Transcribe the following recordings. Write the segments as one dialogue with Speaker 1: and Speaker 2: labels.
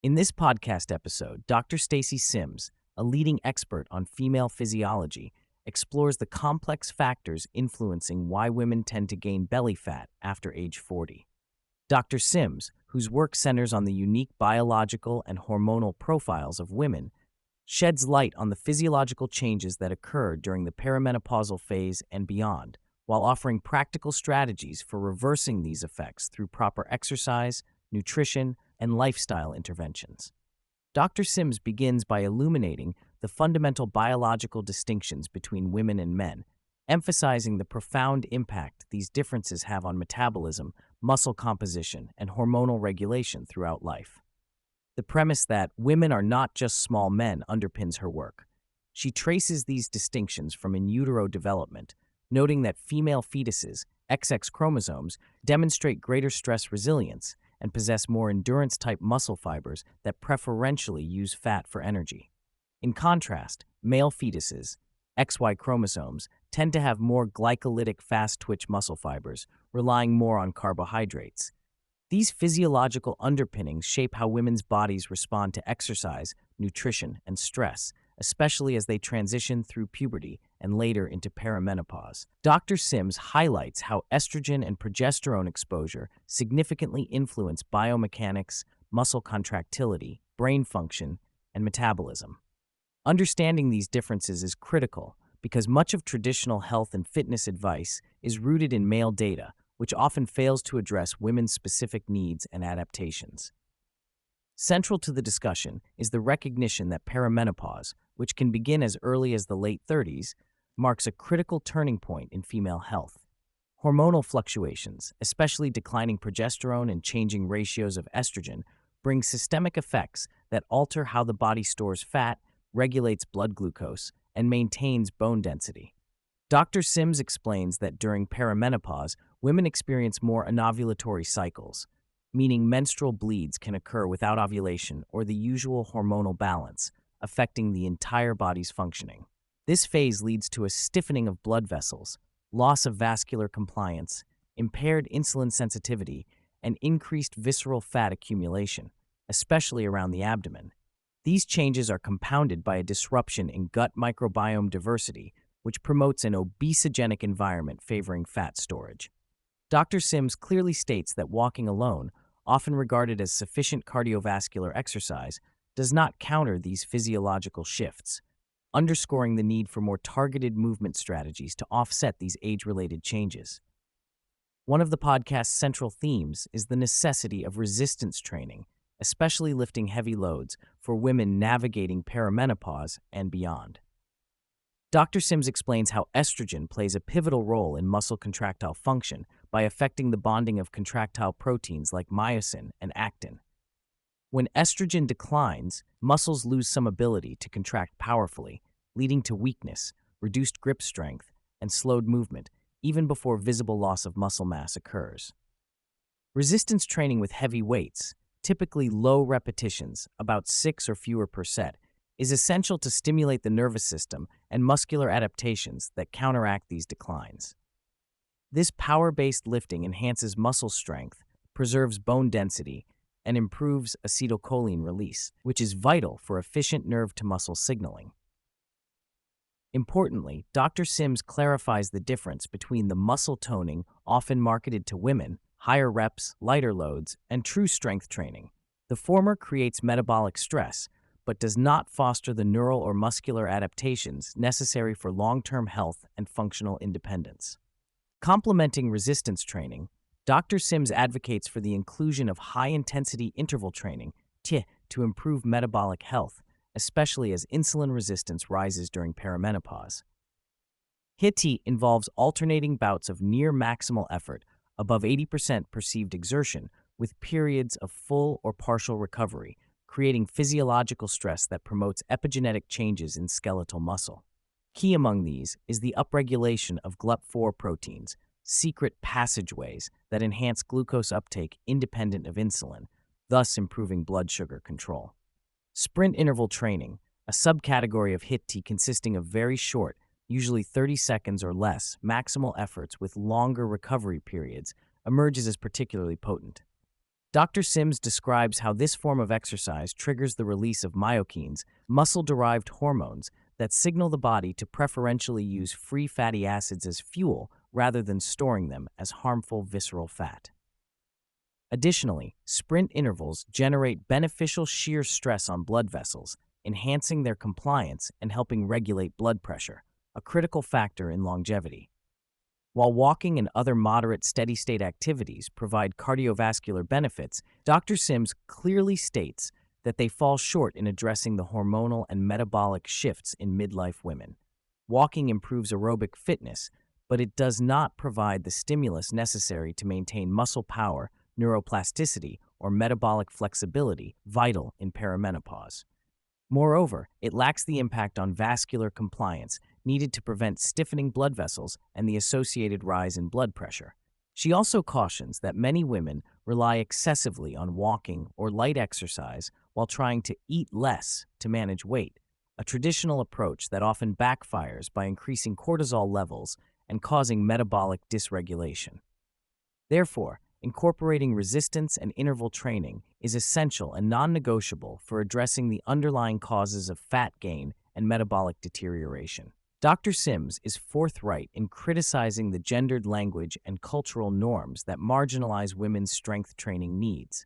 Speaker 1: In this podcast episode, Dr. Stacy Sims, a leading expert on female physiology, explores the complex factors influencing why women tend to gain belly fat after age 40. Dr. Sims, whose work centers on the unique biological and hormonal profiles of women, sheds light on the physiological changes that occur during the perimenopausal phase and beyond, while offering practical strategies for reversing these effects through proper exercise, nutrition, and lifestyle interventions. Dr. Sims begins by illuminating the fundamental biological distinctions between women and men, emphasizing the profound impact these differences have on metabolism, muscle composition, and hormonal regulation throughout life. The premise that women are not just small men underpins her work. She traces these distinctions from in utero development, noting that female fetuses, XX chromosomes, demonstrate greater stress resilience and possess more endurance-type muscle fibers that preferentially use fat for energy. In contrast, male fetuses, XY chromosomes, tend to have more glycolytic fast-twitch muscle fibers, relying more on carbohydrates. These physiological underpinnings shape how women's bodies respond to exercise, nutrition, and stress, especially as they transition through puberty and later into perimenopause. Dr. Sims highlights how estrogen and progesterone exposure significantly influence biomechanics, muscle contractility, brain function, and metabolism. Understanding these differences is critical because much of traditional health and fitness advice is rooted in male data, which often fails to address women's specific needs and adaptations. Central to the discussion is the recognition that perimenopause, which can begin as early as the late 30s, marks a critical turning point in female health. Hormonal fluctuations, especially declining progesterone and changing ratios of estrogen, bring systemic effects that alter how the body stores fat, regulates blood glucose, and maintains bone density. Dr. Sims explains that during perimenopause, women experience more anovulatory cycles, meaning menstrual bleeds can occur without ovulation or the usual hormonal balance, affecting the entire body's functioning. This phase leads to a stiffening of blood vessels, loss of vascular compliance, impaired insulin sensitivity, and increased visceral fat accumulation, especially around the abdomen. These changes are compounded by a disruption in gut microbiome diversity, which promotes an obesogenic environment favoring fat storage. Dr. Sims clearly states that walking alone, often regarded as sufficient cardiovascular exercise, does not counter these physiological shifts, underscoring the need for more targeted movement strategies to offset these age-related changes. One of the podcast's central themes is the necessity of resistance training, especially lifting heavy loads for women navigating perimenopause and beyond. Dr. Sims explains how estrogen plays a pivotal role in muscle contractile function by affecting the bonding of contractile proteins like myosin and actin. When estrogen declines, muscles lose some ability to contract powerfully, leading to weakness, reduced grip strength, and slowed movement, even before visible loss of muscle mass occurs. Resistance training with heavy weights, typically low repetitions, about 6 or fewer per set, is essential to stimulate the nervous system and muscular adaptations that counteract these declines. This power-based lifting enhances muscle strength, preserves bone density, and improves acetylcholine release, which is vital for efficient nerve-to-muscle signaling. Importantly, Dr. Sims clarifies the difference between the muscle toning often marketed to women, higher reps, lighter loads, and true strength training. The former creates metabolic stress, but does not foster the neural or muscular adaptations necessary for long-term health and functional independence. Complementing resistance training, Dr. Sims advocates for the inclusion of high-intensity interval training to improve metabolic health, especially as insulin resistance rises during perimenopause. HIIT involves alternating bouts of near maximal effort, above 80% perceived exertion, with periods of full or partial recovery, creating physiological stress that promotes epigenetic changes in skeletal muscle. Key among these is the upregulation of GLUT4 proteins, secret passageways that enhance glucose uptake independent of insulin, thus improving blood sugar control. Sprint interval training, a subcategory of HIIT consisting of very short, usually 30 seconds or less, maximal efforts with longer recovery periods, emerges as particularly potent. Dr. Sims describes how this form of exercise triggers the release of myokines, muscle-derived hormones that signal the body to preferentially use free fatty acids as fuel rather than storing them as harmful visceral fat. Additionally, sprint intervals generate beneficial shear stress on blood vessels, enhancing their compliance and helping regulate blood pressure, a critical factor in longevity. While walking and other moderate steady-state activities provide cardiovascular benefits, Dr. Sims clearly states that they fall short in addressing the hormonal and metabolic shifts in midlife women. Walking improves aerobic fitness, but it does not provide the stimulus necessary to maintain muscle power, neuroplasticity, or metabolic flexibility vital in perimenopause. Moreover, it lacks the impact on vascular compliance needed to prevent stiffening blood vessels and the associated rise in blood pressure. She also cautions that many women rely excessively on walking or light exercise while trying to eat less to manage weight, a traditional approach that often backfires by increasing cortisol levels and causing metabolic dysregulation. Therefore, incorporating resistance and interval training is essential and non-negotiable for addressing the underlying causes of fat gain and metabolic deterioration. Dr. Sims is forthright in criticizing the gendered language and cultural norms that marginalize women's strength training needs.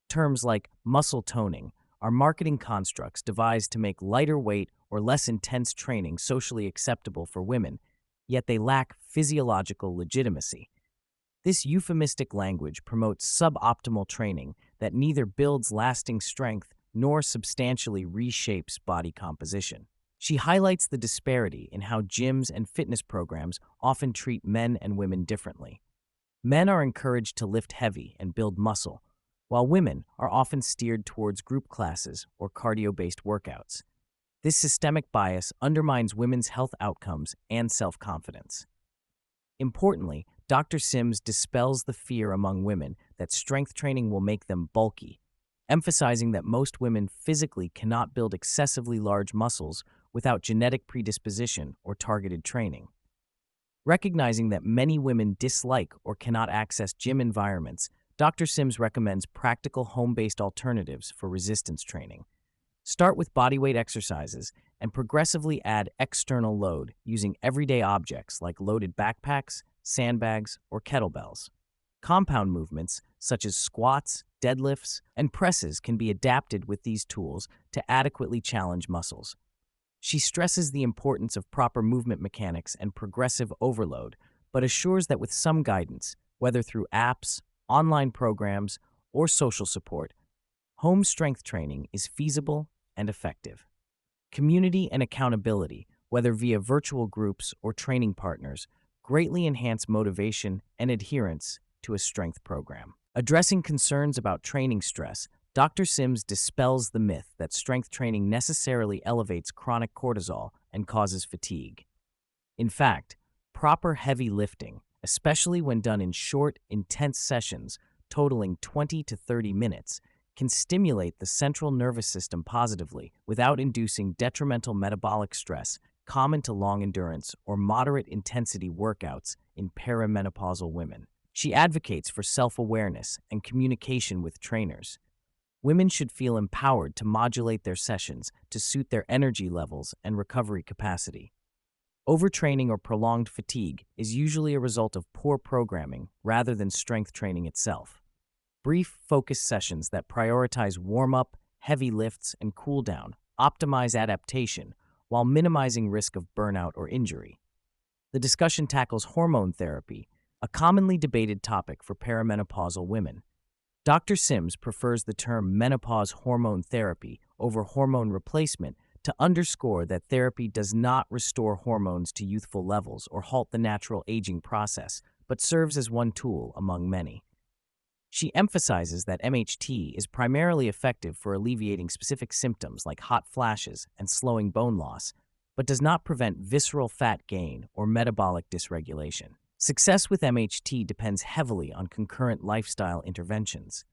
Speaker 1: Terms like muscle toning are marketing constructs devised to make lighter weight or less intense training socially acceptable for women, yet they lack physiological legitimacy. This euphemistic language promotes suboptimal training that neither builds lasting strength nor substantially reshapes body composition. She highlights the disparity in how gyms and fitness programs often treat men and women differently. Men are encouraged to lift heavy and build muscle, while women are often steered towards group classes or cardio-based workouts. This systemic bias undermines women's health outcomes and self-confidence. Importantly, Dr. Sims dispels the fear among women that strength training will make them bulky, emphasizing that most women physically cannot build excessively large muscles without genetic predisposition or targeted training. Recognizing that many women dislike or cannot access gym environments, Dr. Sims recommends practical home-based alternatives for resistance training. Start with bodyweight exercises and progressively add external load using everyday objects like loaded backpacks, sandbags, or kettlebells. Compound movements such as squats, deadlifts, and presses can be adapted with these tools to adequately challenge muscles. She stresses the importance of proper movement mechanics and progressive overload, but assures that with some guidance, whether through apps, online programs, or social support, home strength training is feasible and effective. Community and accountability, whether via virtual groups or training partners, greatly enhance motivation and adherence to a strength program. Addressing concerns about training stress, Dr. Sims dispels the myth that strength training necessarily elevates chronic cortisol and causes fatigue. In fact, proper heavy lifting, especially when done in short, intense sessions totaling 20 to 30 minutes, can stimulate the central nervous system positively without inducing detrimental metabolic stress common to long-endurance or moderate-intensity workouts in perimenopausal women. She advocates for self-awareness and communication with trainers. Women should feel empowered to modulate their sessions to suit their energy levels and recovery capacity. Overtraining or prolonged fatigue is usually a result of poor programming rather than strength training itself. Brief, focused sessions that prioritize warm-up, heavy lifts, and cool-down optimize adaptation while minimizing risk of burnout or injury. The discussion tackles hormone therapy, a commonly debated topic for perimenopausal women. Dr. Sims prefers the term menopause hormone therapy over hormone replacement to underscore that therapy does not restore hormones to youthful levels or halt the natural aging process, but serves as one tool among many. She emphasizes that MHT is primarily effective for alleviating specific symptoms like hot flashes and slowing bone loss, but does not prevent visceral fat gain or metabolic dysregulation. Success with MHT depends heavily on concurrent lifestyle interventions.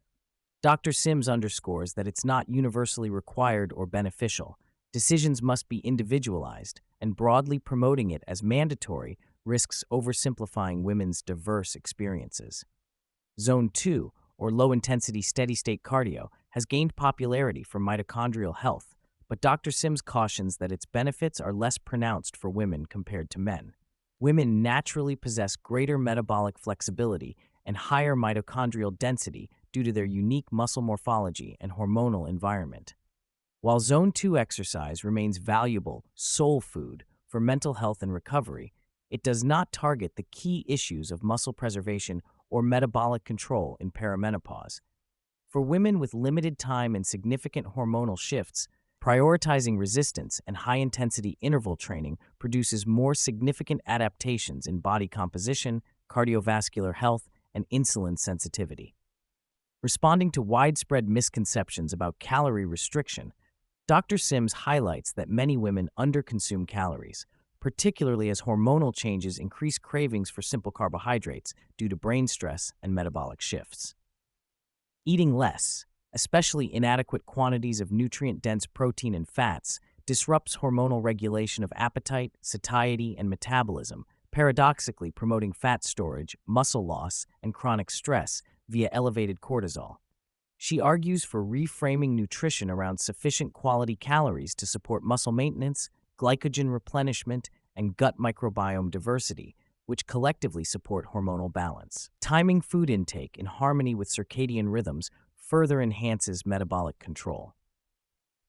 Speaker 1: Dr. Sims underscores that it's not universally required or beneficial. Decisions must be individualized, and broadly promoting it as mandatory risks oversimplifying women's diverse experiences. Zone 2, or low-intensity steady-state cardio, has gained popularity for mitochondrial health, but Dr. Sims cautions that its benefits are less pronounced for women compared to men. Women naturally possess greater metabolic flexibility and higher mitochondrial density due to their unique muscle morphology and hormonal environment. While Zone 2 exercise remains valuable soul food for mental health and recovery, it does not target the key issues of muscle preservation or metabolic control in perimenopause. For women with limited time and significant hormonal shifts, prioritizing resistance and high-intensity interval training produces more significant adaptations in body composition, cardiovascular health, and insulin sensitivity. Responding to widespread misconceptions about calorie restriction, Dr. Sims highlights that many women underconsume calories, particularly as hormonal changes increase cravings for simple carbohydrates due to brain stress and metabolic shifts. Eating less, especially inadequate quantities of nutrient-dense protein and fats, disrupts hormonal regulation of appetite, satiety, and metabolism, paradoxically promoting fat storage, muscle loss, and chronic stress via elevated cortisol. She argues for reframing nutrition around sufficient quality calories to support muscle maintenance, glycogen replenishment, and gut microbiome diversity, which collectively support hormonal balance. Timing food intake in harmony with circadian rhythms further enhances metabolic control.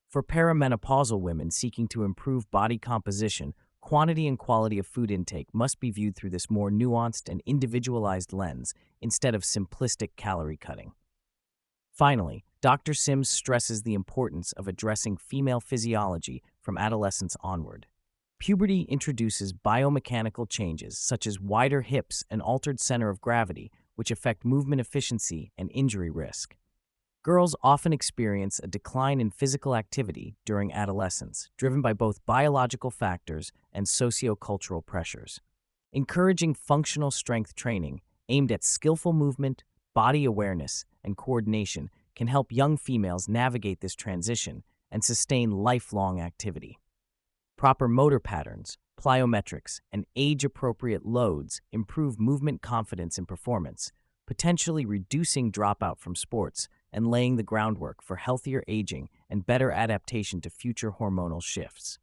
Speaker 1: For perimenopausal women seeking to improve body composition, quantity and quality of food intake must be viewed through this more nuanced and individualized lens instead of simplistic calorie cutting. Finally, Dr. Sims stresses the importance of addressing female physiology from adolescence onward. Puberty introduces biomechanical changes such as wider hips and altered center of gravity, which affect movement efficiency and injury risk. Girls often experience a decline in physical activity during adolescence, driven by both biological factors and sociocultural pressures. Encouraging functional strength training aimed at skillful movement, body awareness, and coordination can help young females navigate this transition and sustain lifelong activity. Proper motor patterns, plyometrics, and age-appropriate loads improve movement confidence and performance, potentially reducing dropout from sports and laying the groundwork for healthier aging and better adaptation to future hormonal shifts.